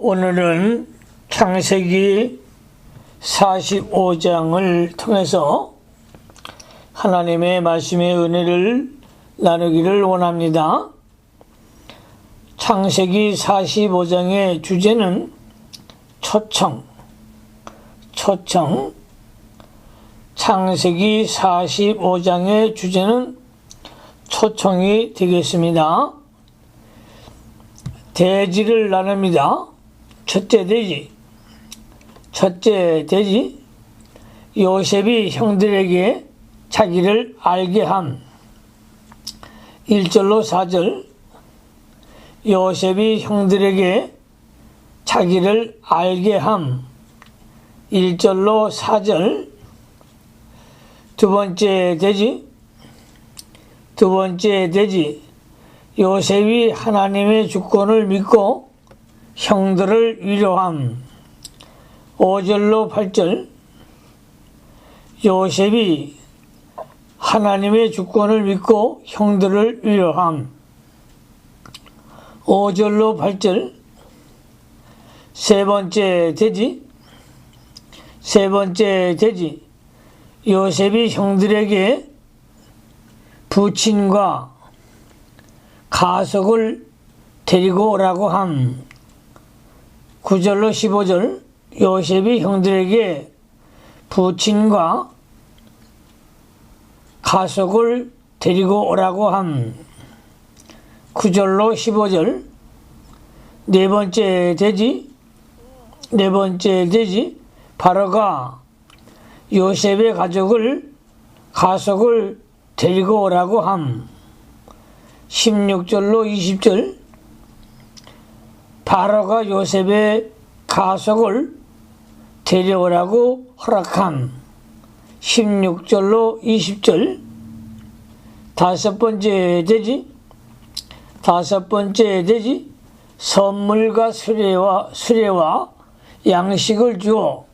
오늘은 창세기 45장을 통해서 하나님의 말씀의 은혜를 나누기를 원합니다. 창세기 45장의 주제는 초청. 창세기 45장의 주제는 초청이 되겠습니다. 대지를 나눕니다. 첫째 대지, 요셉이 형들에게 자기를 알게 함. 1절로 4절, 요셉이 형들에게 자기를 알게 함. 1절로 4절. 두 번째 대지, 요셉이 하나님의 주권을 믿고 형들을 위로함. 5절로 8절, 요셉이 하나님의 주권을 믿고 형들을 위로함. 5절로 8절. 세 번째 대지, 요셉이 형들에게 부친과 가석을 데리고 오라고 함. 9절로 15절, 요셉이 형들에게 부친과 가석을 데리고 오라고 함. 9절로 15절. 네 번째 대지, 바로가 요셉의 가석을 데리고 오라고 함. 16절로 20절, 바로가 요셉의 가석을 데려오라고 허락함. 16절로 20절. 다섯 번째 대지, 선물과 수레와 양식을 주어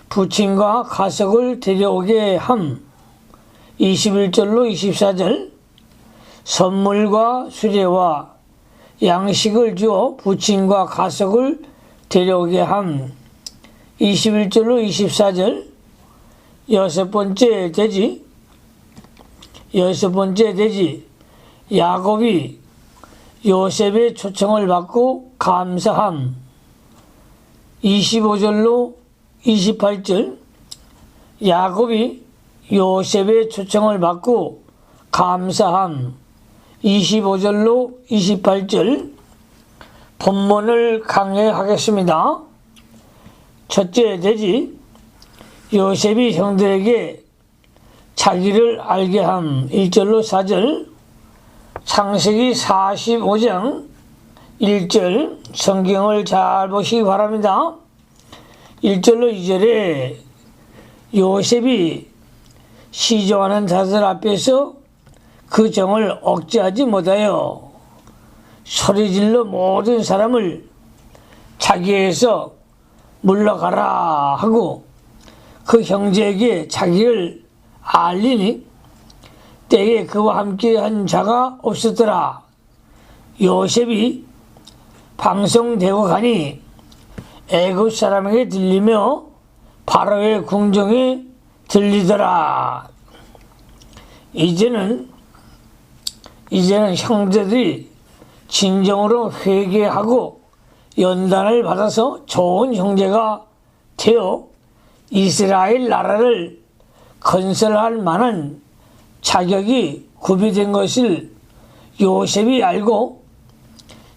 부친과 가석을 데려오게 함. 21절로 24절. 선물과 수레와 양식을 주어 부친과 가석을 데려오게 함. 21절로 24절. 여섯 번째 대지, 야곱이 요셉의 초청을 받고 감사함. 25절로 28절. 야곱이 요셉의 초청을 받고 감사함. 25절로 28절. 본문을 강해하겠습니다. 첫째 대지, 요셉이 형들에게 자기를 알게 함. 1절로 4절. 창세기 45장 1절, 성경을 잘 보시기 바랍니다. 1절로 2절에 요셉이 시종하는 자들 앞에서 그 정을 억제하지 못하여 소리질러 모든 사람을 자기에서 물러가라 하고 그 형제에게 자기를 알리니 때에 그와 함께한 자가 없었더라. 요셉이 방송되고 가니 애굽 사람에게 들리며 바로의 궁정에 들리더라. 이제는 형제들이 진정으로 회개하고 연단을 받아서 좋은 형제가 되어 이스라엘 나라를 건설할 만한 자격이 구비된 것을 요셉이 알고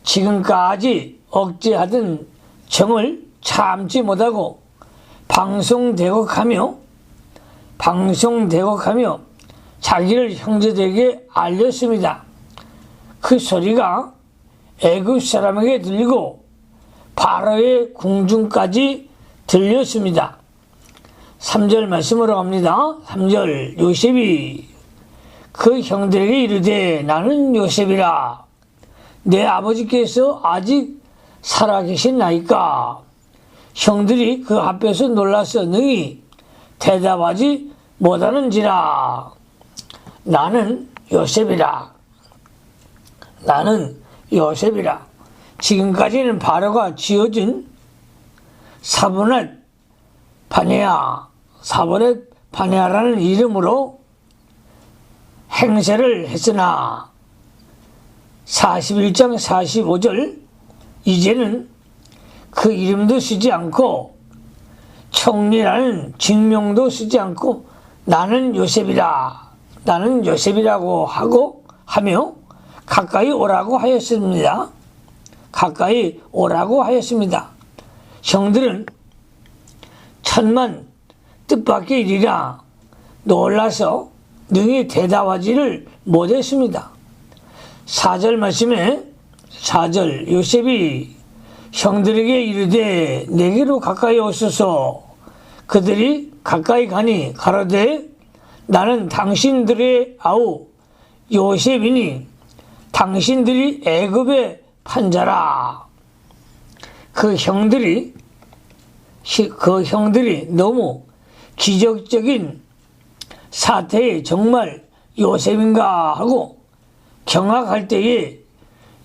지금까지 억제하던 정을 참지 못하고 방송대곡하며 자기를 형제들에게 알렸습니다. 그 소리가 애굽 사람에게 들리고 바로의 궁중까지 들렸습니다. 3절 말씀으로 갑니다. 3절, 요셉이 그 형들에게 이르되 나는 요셉이라. 내 아버지께서 아직 살아계신나이까. 형들이 그 앞에서 놀라서 능히 대답하지 못하는지라. 나는 요셉이라. 지금까지는 바로가 지어준 사브넷 바네아라는 이름으로 행세를 했으나 41장 45절 이제는 그 이름도 쓰지 않고 청리라는 직명도 쓰지 않고 나는 요셉이라고 하며 가까이 오라고 하였습니다. 형들은 천만 뜻밖의 일이라 놀라서 능히 대답하지를 못했습니다. 4절 말씀에 4절 요셉이 형들에게 이르되 내게로 가까이 오소서. 그들이 가까이 가니 가로되 나는 당신들의 아우 요셉이니 당신들이 애굽의 판자라. 그 형들이 너무 기적적인 사태에 정말 요셉인가 하고 경악할 때에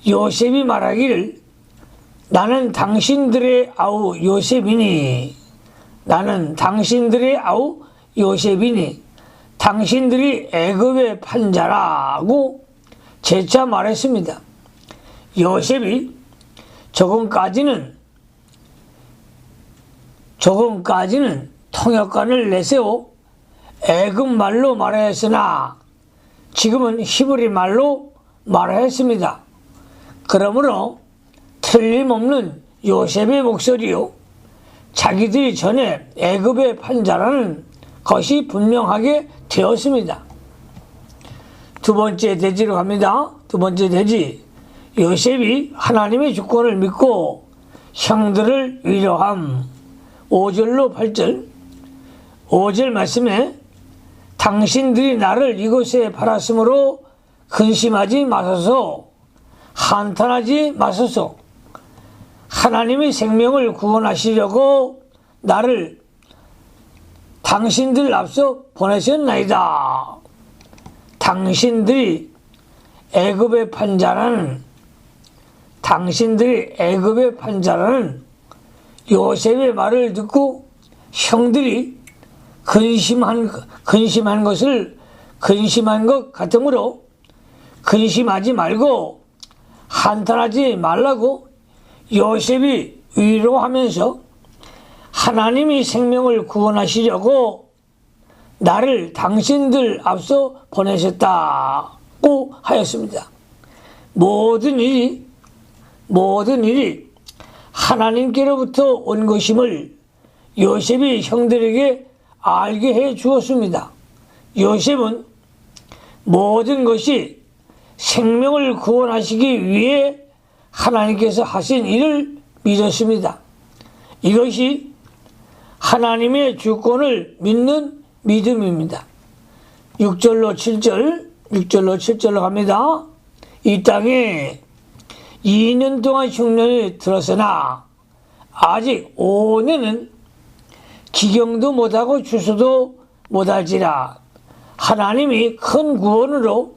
요셉이 말하기를 나는 당신들의 아우 요셉이니 당신들이 애굽의 판자라고 재차 말했습니다. 요셉이 조금까지는 통역관을 내세워 애굽 말로 말하였으나 지금은 히브리 말로 말하였습니다. 그러므로 틀림없는 요셉의 목소리요 자기들이 전에 애굽의 판자라는 것이 분명하게 되었습니다. 두 번째 대지로 갑니다. 두 번째 대지 요셉이 하나님의 주권을 믿고 형들을 위로함. 5절로 8절 5절 말씀에 당신들이 나를 이곳에 팔았으므로 근심하지 마소서 한탄하지 마소서. 하나님이 생명을 구원하시려고 나를 당신들 앞서 보내셨나이다. 당신들이 애굽의 판자라는 요셉의 말을 듣고 형들이 근심한 것 같으므로 근심하지 말고 한탄하지 말라고 요셉이 위로하면서 하나님이 생명을 구원하시려고 나를 당신들 앞서 보내셨다고 하였습니다. 모든 일이 하나님께로부터 온 것임을 요셉이 형들에게 알게 해 주었습니다. 요셉은 모든 것이 생명을 구원하시기 위해 하나님께서 하신 일을 믿었습니다. 이것이 하나님의 주권을 믿는 믿음입니다. 6절로 7절로 갑니다. 이 땅에 2년 동안 흉년이 들었으나 아직 5년은 기경도 못하고 추수도 못할지라. 하나님이 큰 구원으로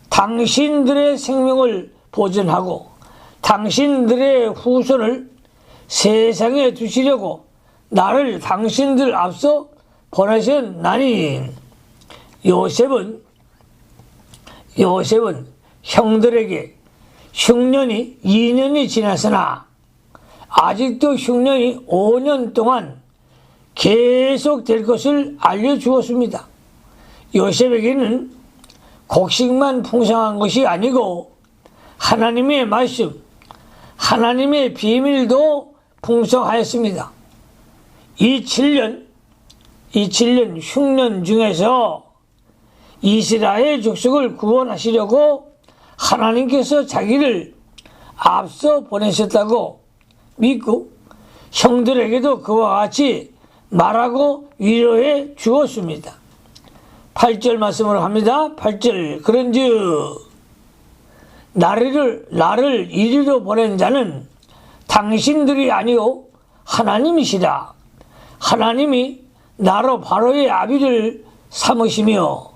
당신들의 생명을 보존하고 당신들의 후손을 세상에 두시려고 나를 당신들 앞서 보내셨나니. 요셉은 형들에게 흉년이 2년이 지났으나 아직도 흉년이 5년 동안 계속 될 것을 알려주었습니다. 요셉에게는 곡식만 풍성한 것이 아니고 하나님의 말씀, 하나님의 비밀도 풍성하였습니다. 이 7년 흉년 중에서 이스라엘 족속을 구원하시려고 하나님께서 자기를 앞서 보내셨다고 믿고 형들에게도 그와 같이 말하고 위로해 주었습니다. 8절 말씀으로 합니다. 8절 그런즉 나를 이리로 보낸 자는 당신들이 아니요 하나님이시라. 하나님이 나로 바로의 아비를 삼으시며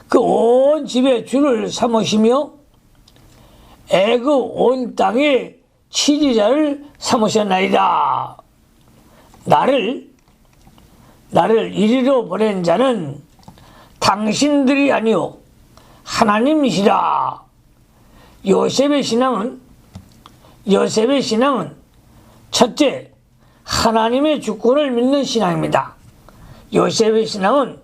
그 온 집의 주를 삼으시며 애굽 온 땅의 치리자를 삼으셨나이다. 나를 이리로 보낸 자는 당신들이 아니요 하나님이시라. 요셉의 신앙은 첫째, 하나님의 주권을 믿는 신앙입니다. 요셉의 신앙은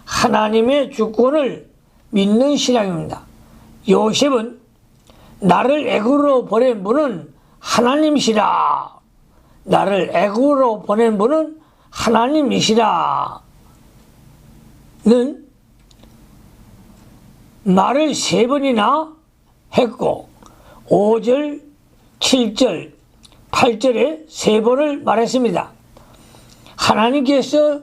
하나님의 주권을 믿는 신앙입니다. 요셉은 나를 애굽으로 보낸 분은 하나님이시라. 나를 애굽으로 보낸 분은 하나님이시라. 는 말을 3번이나 했고 5절, 7절, 8절에 3번을 말했습니다. 하나님께서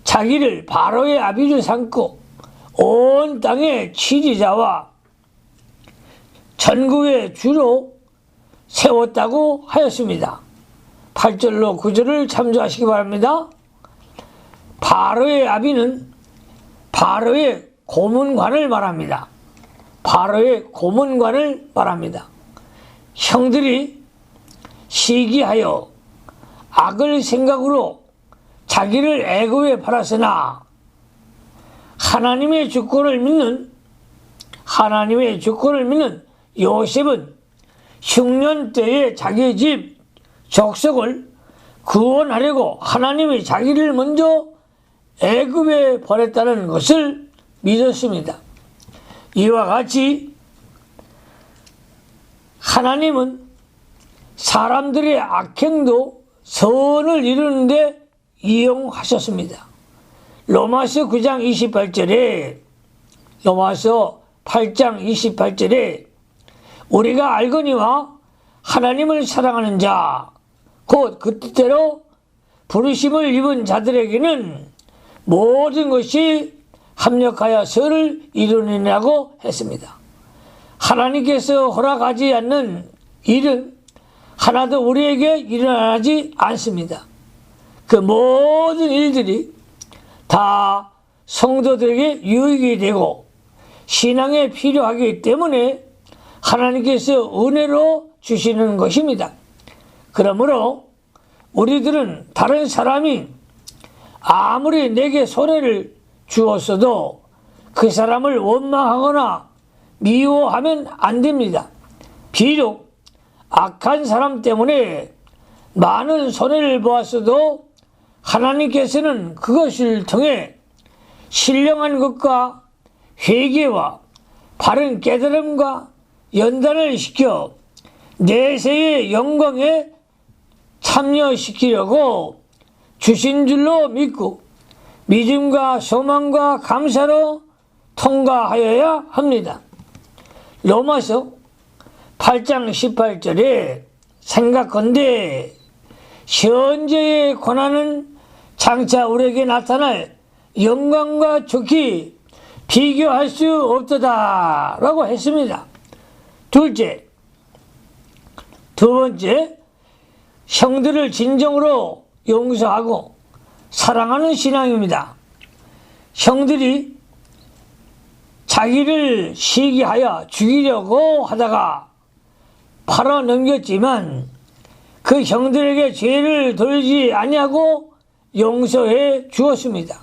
자기를 바로의 아비로 삼고 온 땅의 치리자와 전국의 주로 세웠다고 하였습니다. 8절로 9절을 참조하시기 바랍니다. 바로의 아비는 바로의 고문관을 말합니다. 바로의 고문관을 말합니다. 형들이 시기하여 악을 생각으로 자기를 애굽에 팔았으나 하나님의 주권을 믿는 요셉은 흉년 때에 자기 집 족속을 구원하려고 하나님이 자기를 먼저 애굽에 보냈다는 것을 믿었습니다. 이와 같이 하나님은 사람들의 악행도 선을 이루는데 이용하셨습니다. 로마서 9장 28절에 로마서 8장 28절에 우리가 알거니와 하나님을 사랑하는 자 곧 그 뜻대로 부르심을 입은 자들에게는 모든 것이 합력하여 선을 이루느니라고 했습니다. 하나님께서 허락하지 않는 일은 하나도 우리에게 일어나지 않습니다. 그 모든 일들이 다 성도들에게 유익이 되고 신앙에 필요하기 때문에 하나님께서 은혜로 주시는 것입니다. 그러므로 우리들은 다른 사람이 아무리 내게 손해를 주었어도 그 사람을 원망하거나 미워하면 안 됩니다. 비록 악한 사람 때문에 많은 손해를 보았어도 하나님께서는 그것을 통해 신령한 것과 회개와 바른 깨달음과 연단을 시켜 내세의 영광에 참여시키려고 주신 줄로 믿고 믿음과 소망과 감사로 통과하여야 합니다. 로마서 8장 18절에 생각건대 현재의 고난은 장차 우리에게 나타날 영광과 좋기 비교할 수 없도다 라고 했습니다. 두 번째, 형들을 진정으로 용서하고 사랑하는 신앙입니다. 형들이 자기를 시기하여 죽이려고 하다가 팔아 넘겼지만 그 형들에게 죄를 돌리지 아니하고 용서해 주었습니다.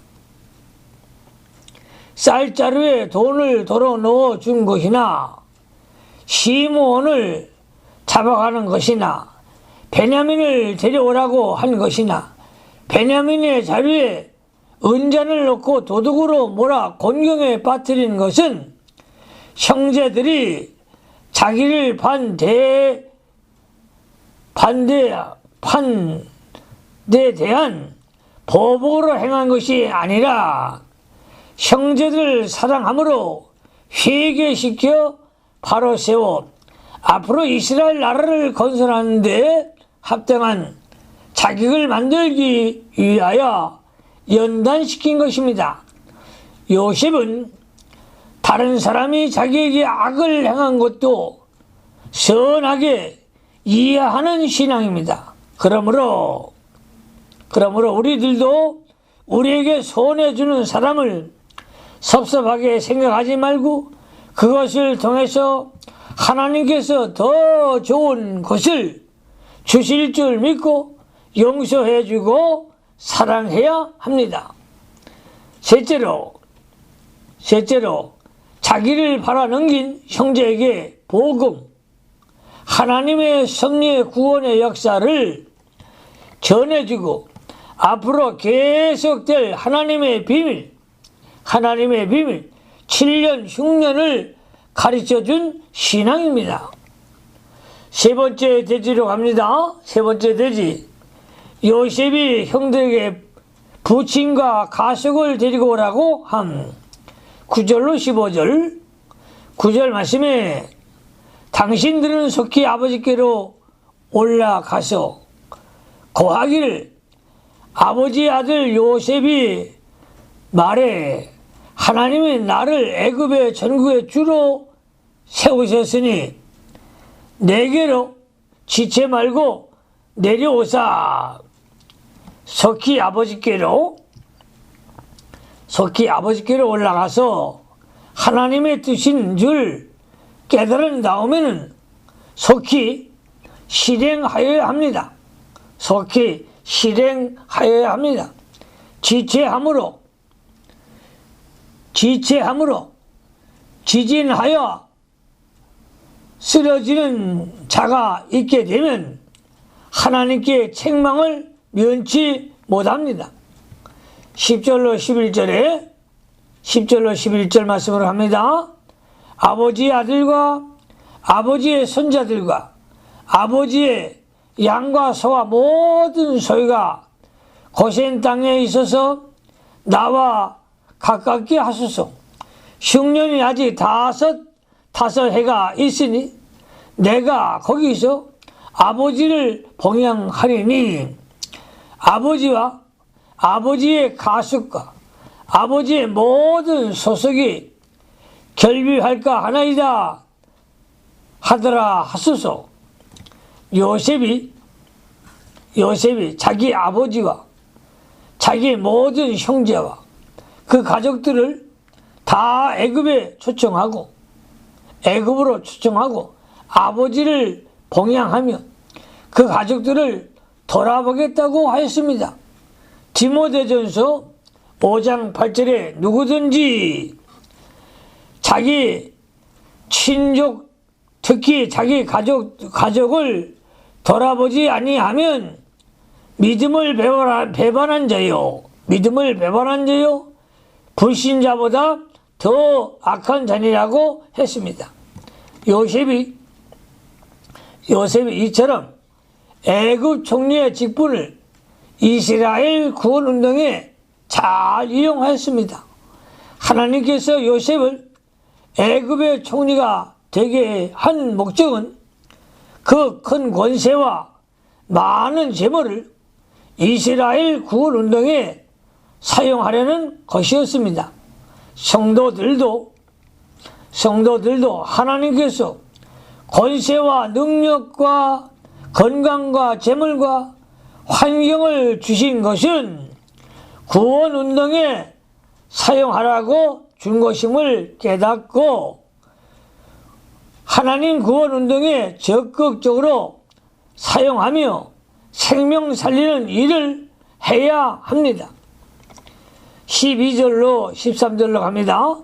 쌀자루에 돈을 덜어 넣어 준 것이나 시므온을 잡아가는 것이나 베냐민을 데려오라고 한 것이나 베냐민의 자루에 은잔을 넣고 도둑으로 몰아 곤경에 빠뜨린 것은 형제들이 자기를 반대에 대한 보복으로 행한 것이 아니라 형제들을 사랑함으로 회개시켜 바로 세워 앞으로 이스라엘 나라를 건설하는 데 합당한 자격을 만들기 위하여 연단시킨 것입니다. 요셉은 다른 사람이 자기에게 악을 행한 것도 선하게 이해하는 신앙입니다. 그러므로 우리들도 우리에게 손해주는 사람을 섭섭하게 생각하지 말고 그것을 통해서 하나님께서 더 좋은 것을 주실 줄 믿고 용서해주고 사랑해야 합니다. 셋째로 자기를 팔아넘긴 형제에게 복음, 하나님의 섭리의 구원의 역사를 전해주고 앞으로 계속될 하나님의 비밀 7년 흉년을 가르쳐준 신앙입니다. 세 번째 대지로 갑니다. 세 번째 대지, 요셉이 형들에게 부친과 가족을 데리고 오라고 함. 9절로 15절, 9절 말씀에 당신들은 속히 아버지께로 올라가서 고하기를 아버지의 아들 요셉이 말해 하나님이 나를 애굽의 전국의 주로 세우셨으니 내게로 지체 말고 내려오사. 속히 아버지께로 올라가서 하나님의 뜻인 줄 깨달은 다음에는 속히 실행하여야 합니다. 지체함으로 지진하여 쓰러지는 자가 있게 되면 하나님께 책망을 면치 못합니다. 10절로 11절 말씀을 합니다. 아버지의 아들과 아버지의 손자들과 아버지의 양과 소와 모든 소유가 고센 땅에 있어서 나와 가깝게 하소서. 흉년이 아직 다섯 해가 있으니 내가 거기서 아버지를 봉양하리니 아버지와 아버지의 가축과 아버지의 모든 소속이 결비할까 하나이다 하더라 하소서. 요셉이 자기 아버지와 자기 모든 형제와 그 가족들을 다 애굽으로 초청하고 아버지를 봉양하며 그 가족들을 돌아보겠다고 하였습니다. 디모데전서 5장 8절에 누구든지 자기 친족, 특히 자기 가족을 돌아보지 아니하면 믿음을 배반한 자요 불신자보다 더 악한 자니라고 했습니다. 요셉이 이처럼 애굽 총리의 직분을 이스라엘 구원 운동에 잘 이용하였습니다. 하나님께서 요셉을 애굽의 총리가 되게 한 목적은 그 큰 권세와 많은 재물을 이스라엘 구원 운동에 사용하려는 것이었습니다. 성도들도 하나님께서 권세와 능력과 건강과 재물과 환경을 주신 것은 구원 운동에 사용하라고 준 것임을 깨닫고 하나님 구원 운동에 적극적으로 사용하며 생명 살리는 일을 해야 합니다. 12절로 13절로 갑니다.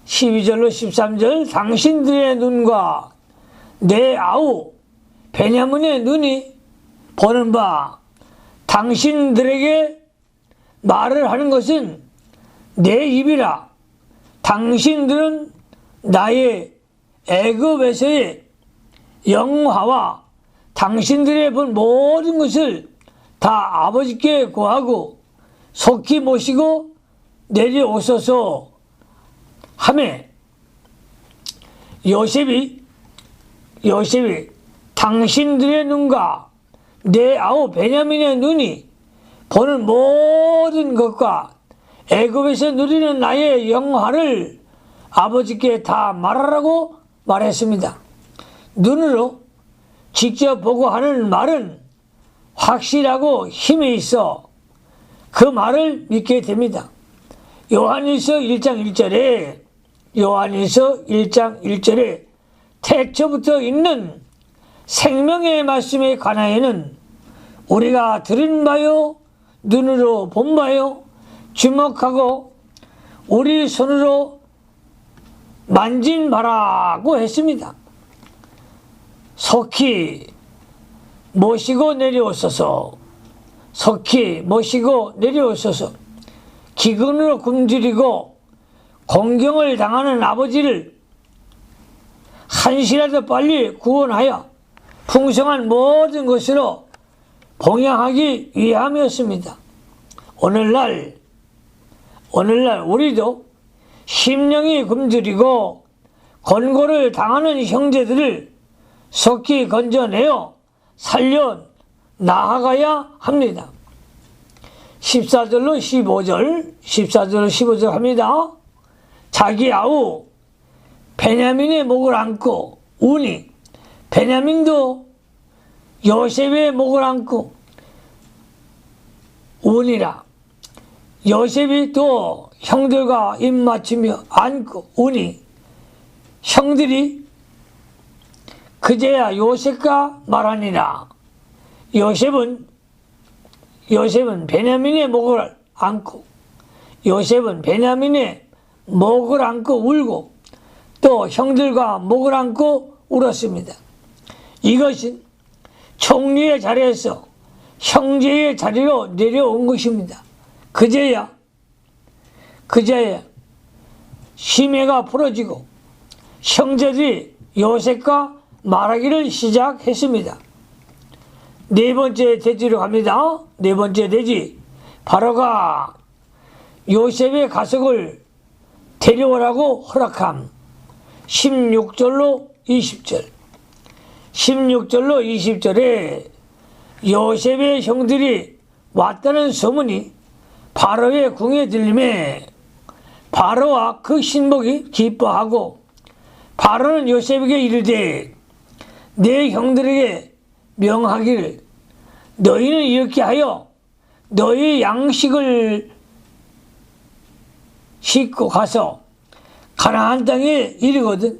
12절로 13절, 당신들의 눈과 내 아우 베냐민의 눈이 보는 바 당신들에게 말을 하는 것은 내 입이라. 당신들은 나의 애굽에서의 영화와 당신들의 본 모든 것을 다 아버지께 구하고 속히 모시고 내려오소서 하매 요셉이 당신들의 눈과 내 아우 베냐민의 눈이 보는 모든 것과 애굽에서 누리는 나의 영화를 아버지께 다 말하라고 말했습니다. 눈으로 직접 보고 하는 말은 확실하고 힘이 있어 그 말을 믿게 됩니다. 요한일서 1장 1절에 태초부터 있는 생명의 말씀에 관하여는 우리가 들은 바요, 눈으로 본 바요, 주목하고 우리 손으로 만진 바라고 했습니다. 속히 모시고 내려오소서. 속히 모시고 내려오소서. 기근으로 굶주리고 공경을 당하는 아버지를 한시라도 빨리 구원하여 풍성한 모든 것으로 봉양하기 위함이었습니다. 오늘날 우리도 심령이 굶주리고 권고를 당하는 형제들을 속히 건져내어 살려 나아가야 합니다. 14절로 15절 합니다. 자기 아우 베냐민의 목을 안고 우니, 베냐민도 요셉의 목을 안고 우니라. 요셉이 또 형들과 입맞추며 안고 우니, 형들이 그제야 요셉과 말하니라. 요셉은 베냐민의 목을 안고 울고 또 형들과 목을 안고 울었습니다. 이것은 총리의 자리에서 형제의 자리로 내려온 것입니다. 그제야 심해가 풀어지고 형제들이 요셉과 말하기를 시작했습니다. 네 번째 대지로 갑니다. 네 번째 대지. 바로가 요셉의 가석을 데려오라고 허락함. 16절로 20절. 16절로 20절에 요셉의 형들이 왔다는 소문이 바로의 궁에 들림에 바로와 그 신복이 기뻐하고 바로는 요셉에게 이르되 내 형들에게 명하기를 너희는 이렇게 하여 너희 양식을 싣고 가서 가나안 땅에 이르거든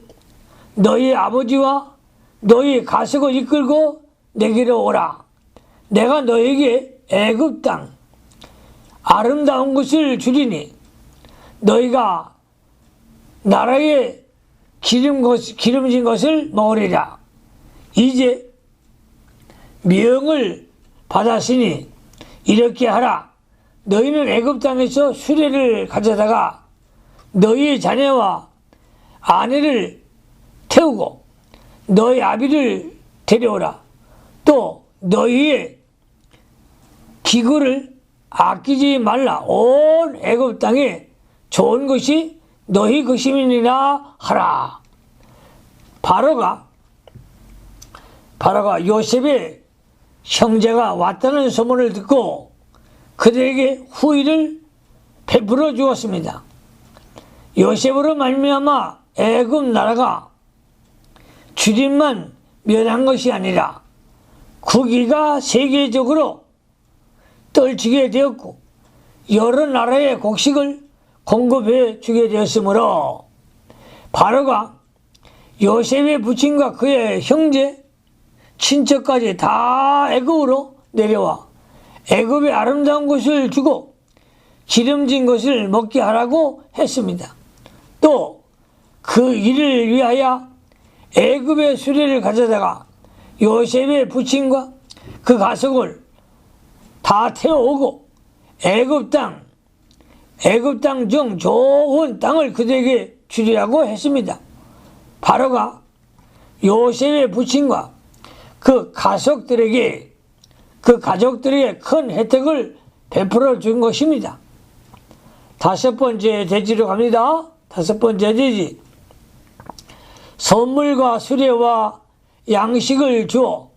너희 아버지와 너희 가석을 이끌고 내게로 오라. 내가 너에게 애굽 땅 아름다운 것을 주리니 너희가 나라에 기름진 것을 먹으리라. 이제 명을 받았으니 이렇게 하라. 너희는 애굽 땅에서 수레를 가져다가 너희의 자녀와 아내를 태우고 너희 아비를 데려오라. 또 너희의 기구를 아끼지 말라. 온 애굽 땅에 좋은 것이 너희 것임이니라 하라. 바로가 요셉의 형제가 왔다는 소문을 듣고 그들에게 후일을 베풀어 주었습니다. 요셉으로 말미암아 애굽 나라가 주림만 멸한 것이 아니라 국위가 세계적으로 떨치게 되었고 여러 나라의 곡식을 공급해 주게 되었으므로 바로가 요셉의 부친과 그의 형제 친척까지 다 애굽으로 내려와 애굽의 아름다운 것을 주고 기름진 것을 먹게 하라고 했습니다. 또 그 일을 위하여 애굽의 수레를 가져다가 요셉의 부친과 그 가족을 다 태워오고 애굽 땅 중 좋은 땅을 그들에게 주리라고 했습니다. 바로가 요셉의 부친과 그 가족들에게 큰 혜택을 베풀어 준 것입니다. 다섯 번째 대지로 갑니다. 다섯 번째 대지. 선물과 수레와 양식을 주어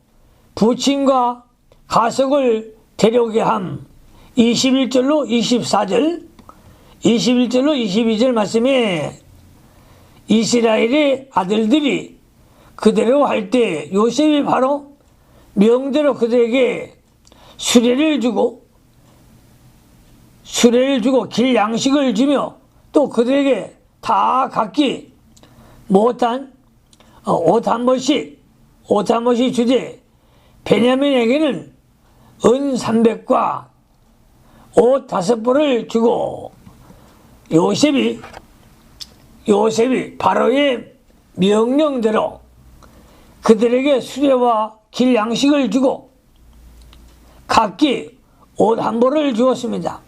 부친과 가족을 데려오게 함. 21절로 24절 21절로 22절 말씀에 이스라엘의 아들들이 그대로 할 때 요셉이 바로 명대로 그들에게 수레를 주고 길 양식을 주며 또 그들에게 다 갖기 못한 옷 한 번씩 주되 베냐민에게는 은 300과 옷 5벌을 주고 요셉이 바로의 명령대로 그들에게 수레와 길 양식을 주고 각기 옷 한 벌을 주었습니다.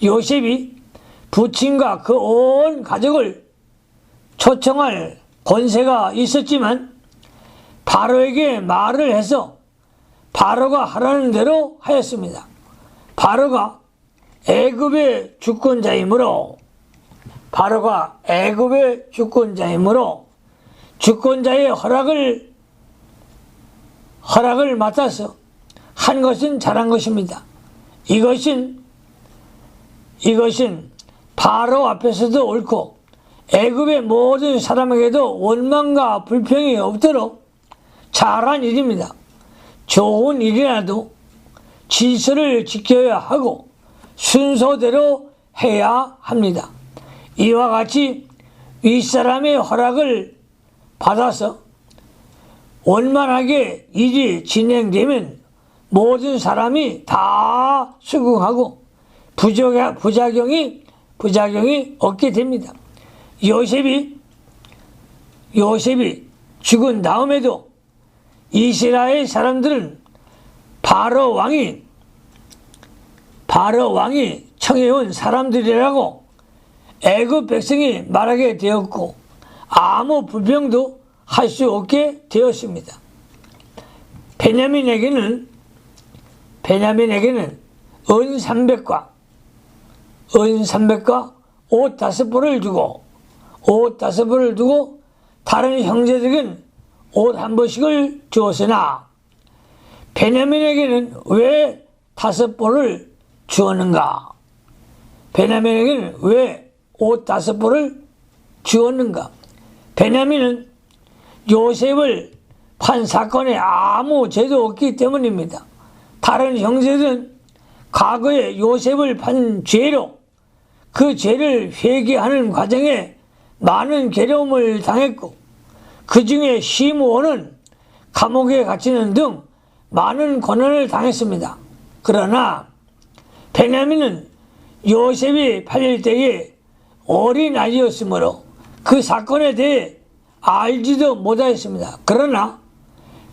요셉이 부친과 그 온 가족을 초청할 권세가 있었지만 바로에게 말을 해서 바로가 하라는 대로 하였습니다. 바로가 애굽의 주권자이므로 주권자의 허락을 맡아서 한 것은 잘한 것입니다. 이것은 바로 앞에서도 옳고 애굽의 모든 사람에게도 원망과 불평이 없도록 잘한 일입니다. 좋은 일이라도 질서를 지켜야 하고 순서대로 해야 합니다. 이와 같이 윗사람의 허락을 받아서 원만하게 일이 진행되면 모든 사람이 다 수긍하고 부작용이 없게 됩니다. 요셉이 죽은 다음에도 이스라엘 사람들은 바로 왕이 청해온 사람들이라고 애굽 백성이 말하게 되었고 아무 불평도 할 수 없게 되었습니다. 베냐민에게는 은 300과 옷 5벌을 주고 다른 형제들에게는 옷 한 벌씩을 주었으나 베냐민에게는 왜 5벌을 주었는가? 베냐민에게는 왜 옷 5벌을 주었는가? 베냐민은 요셉을 판 사건에 아무 죄도 없기 때문입니다. 다른 형제들은 과거에 요셉을 판 죄로 그 죄를 회개하는 과정에 많은 괴로움을 당했고 그 중에 시므온은 감옥에 갇히는 등 많은 고난을 당했습니다. 그러나 베냐민은 요셉이 팔릴 때에 어린 아이였으므로 그 사건에 대해 알지도 못하였습니다. 그러나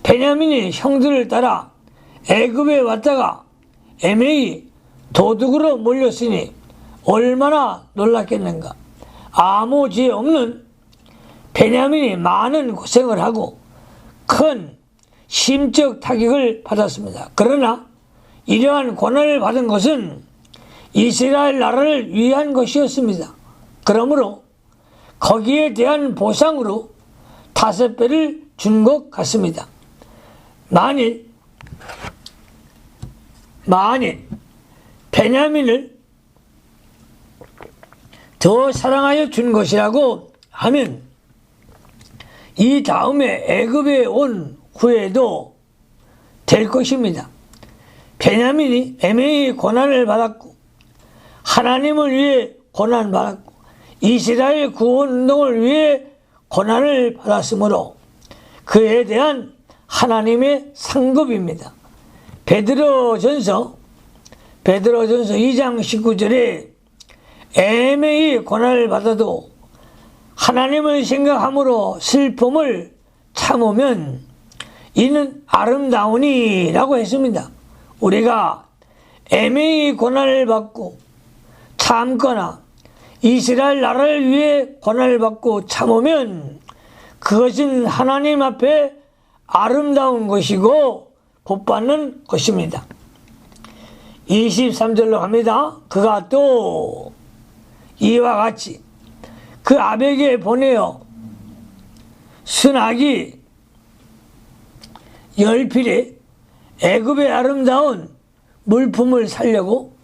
베냐민이 형들을 따라 애굽에 왔다가 애매히 도둑으로 몰렸으니 얼마나 놀랐겠는가. 아무 죄 없는 베냐민이 많은 고생을 하고 큰 심적 타격을 받았습니다. 그러나 이러한 고난을 받은 것은 이스라엘 나라를 위한 것이었습니다. 그러므로 거기에 대한 보상으로 5배를 준 것 같습니다. 만일 베냐민을 더 사랑하여 준 것이라고 하면 이 다음에 애굽에 온 후에도 될 것입니다. 베냐민이 애매히 고난을 받았고 하나님을 위해 고난받았고 이스라엘 구원운동을 위해 고난을 받았으므로 그에 대한 하나님의 상급입니다. 베드로전서 2장 19절에 애매히 고난을 받아도 하나님을 생각함으로 슬픔을 참으면 이는 아름다우니 라고 했습니다. 우리가 애매히 고난을 받고 참거나 이스라엘 나라를 위해 고난을 받고 참으면 그것은 하나님 앞에 아름다운 것이고 복받는 것입니다. 23절로 갑니다. 그가 또 이와 같이 그 아벨에게 보내어 순하기 10필에 애굽의 아름다운 물품을 살리고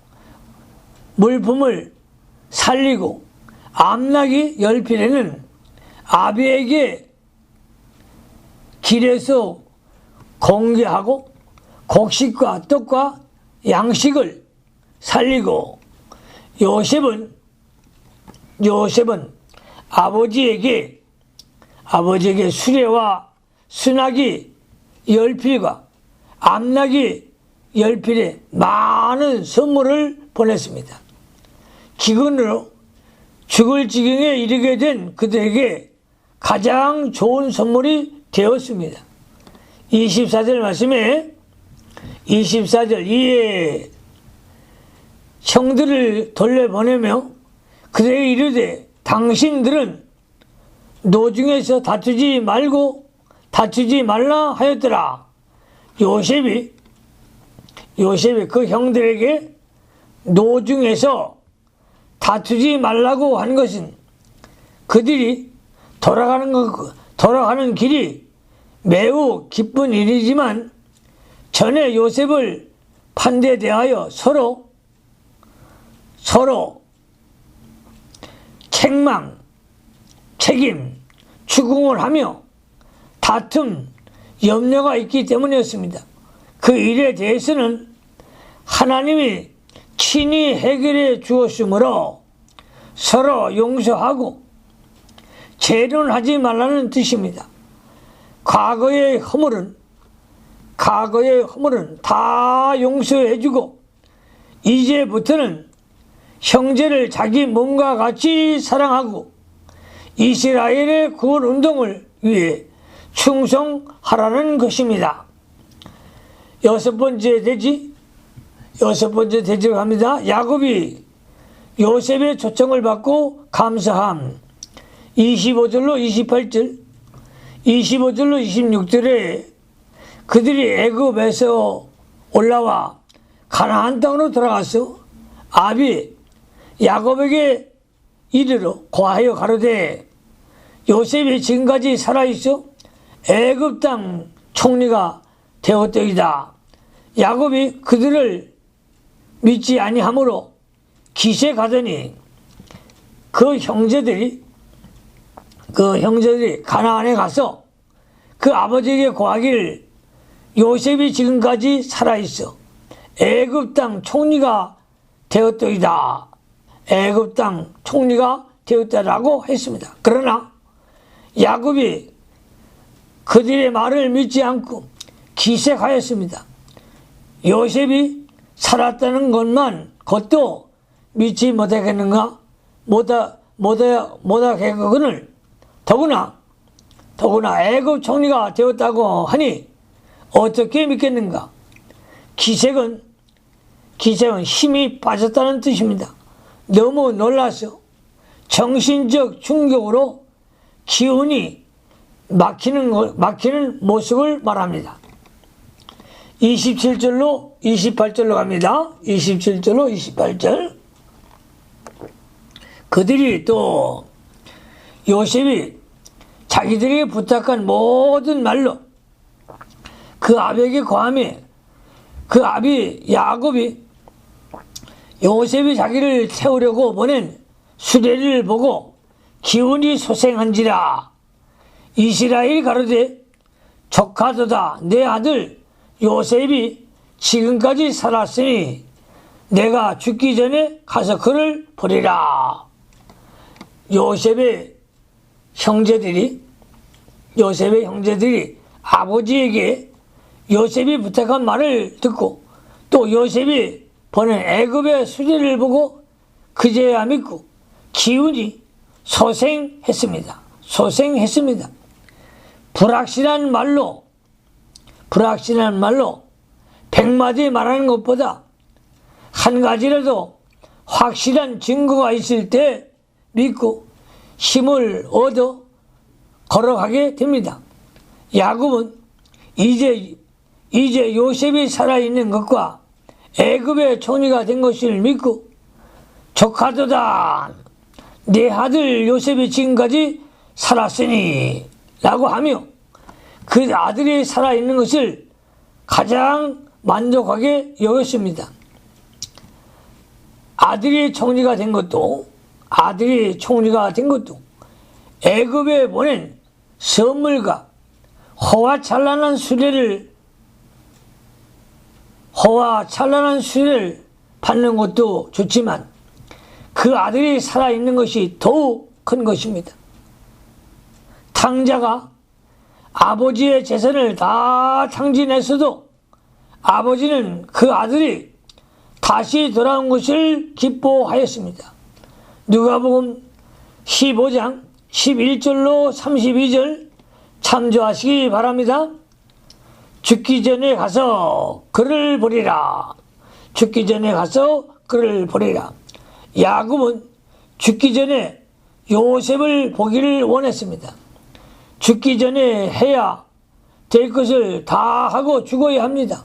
암나기 10필에는 아비에게 길에서 공개하고 곡식과 떡과 양식을 살리고 요셉은 아버지에게 아버지에게 수레와 수나기 10필과 암나기 10필의 많은 선물을 보냈습니다. 기근으로 죽을 지경에 이르게 된 그들에게 가장 좋은 선물이 되었습니다. 24절 말씀에 24절 이에 형들을 돌려보내며 그들에게 이르되 당신들은 노중에서 다투지 말라 하였더라. 요셉이 그 형들에게 노중에서 다투지 말라고 한 것은 그들이 돌아가는 길이 매우 기쁜 일이지만 전에 요셉을 판대 대하여 서로 책망, 책임, 추궁을 하며 다툼, 염려가 있기 때문이었습니다. 그 일에 대해서는 하나님이 친히 해결해 주었으므로 서로 용서하고 재론하지 말라는 뜻입니다. 과거의 허물은 다 용서해주고 이제부터는 형제를 자기 몸과 같이 사랑하고 이스라엘의 구원 운동을 위해 충성하라는 것입니다. 여섯 번째 대지로 갑니다. 야곱이 요셉의 초청을 받고 감사함. 25절로 28절, 25절로 26절에 그들이 애굽에서 올라와 가나안 땅으로 돌아가서 아비 야곱에게 이르러 고하여 가로되 요셉이 지금까지 살아있어 애굽 땅 총리가 되었더이다. 야곱이 그들을 믿지 아니하므로 기세 가더니 그 형제들이 가나안에 가서 그 아버지에게 고하기를 요셉이 지금까지 살아있어 애굽 땅 총리가 되었더이다. 애굽 땅 총리가 되었다라고 했습니다. 그러나 야곱이 그들의 말을 믿지 않고 기색하였습니다. 요셉이 살았다는 것도 믿지 못하겠는가? 못하겠거늘 더구나 애굽 총리가 되었다고 하니 어떻게 믿겠는가? 기색은 힘이 빠졌다는 뜻입니다. 너무 놀라서 정신적 충격으로 기운이 막히는 모습을 말합니다. 27절로 28절로 갑니다. 27절로 28절. 그들이 또 요셉이 자기들에게 부탁한 모든 말로 그 아비에게 고하며 그 아비 야곱이 요셉이 자기를 태우려고 보낸 수레를 보고 기운이 소생한지라. 이스라엘이 가로되 조카도다. 내 아들 요셉이 지금까지 살았으니 내가 죽기 전에 가서 그를 보리라. 요셉의 형제들이 아버지에게 요셉이 부탁한 말을 듣고 또 요셉이 보낸 애굽의 수레를 보고 그제야 믿고 기운이 소생했습니다. 불확실한 말로 100마디 말하는 것보다 한 가지라도 확실한 증거가 있을 때 믿고 힘을 얻어 걸어가게 됩니다. 야곱은 이제 요셉이 살아있는 것과 애굽의 총리가 된 것을 믿고 조카도다. 내 아들 요셉이 지금까지 살았으니 라고 하며 그 아들이 살아있는 것을 가장 만족하게 여겼습니다. 아들이 총리가 된 것도 애굽에 보낸 선물과 호화 찬란한 수레를 받는 것도 좋지만 그 아들이 살아있는 것이 더욱 큰 것입니다. 탕자가 아버지의 재산을 다 탕진했어도 아버지는 그 아들이 다시 돌아온 것을 기뻐하였습니다. 누가복음 15장 11절로 32절 참조하시기 바랍니다. 죽기 전에 가서 그를 보리라. 죽기 전에 가서 그를 보리라. 야곱은 죽기 전에 요셉을 보기를 원했습니다. 죽기 전에 해야 될 것을 다 하고 죽어야 합니다.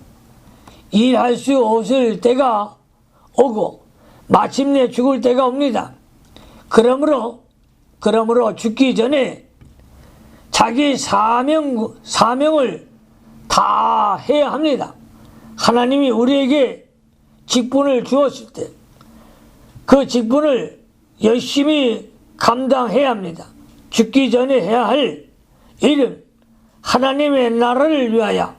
일할 수 없을 때가 오고 마침내 죽을 때가 옵니다. 그러므로 죽기 전에 자기 사명을 다 해야 합니다. 하나님이 우리에게 직분을 주었을 때 그 직분을 열심히 감당해야 합니다. 죽기 전에 해야 할 일은 하나님의 나라를 위하여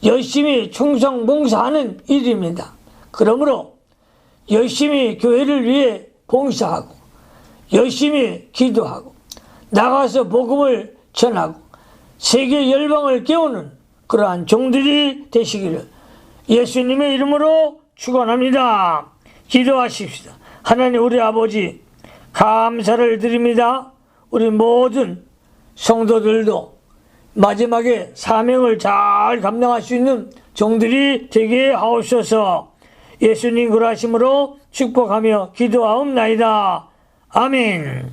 열심히 충성 봉사하는 일입니다. 그러므로 열심히 교회를 위해 봉사하고 열심히 기도하고 나가서 복음을 전하고 세계 열방을 깨우는 그러한 종들이 되시기를 예수님의 이름으로 축원합니다. 기도하십시다. 하나님 우리 아버지 감사를 드립니다. 우리 모든 성도들도 마지막에 사명을 잘 감당할 수 있는 종들이 되게 하옵소서. 예수님 그러하심으로 축복하며 기도하옵나이다. 아멘.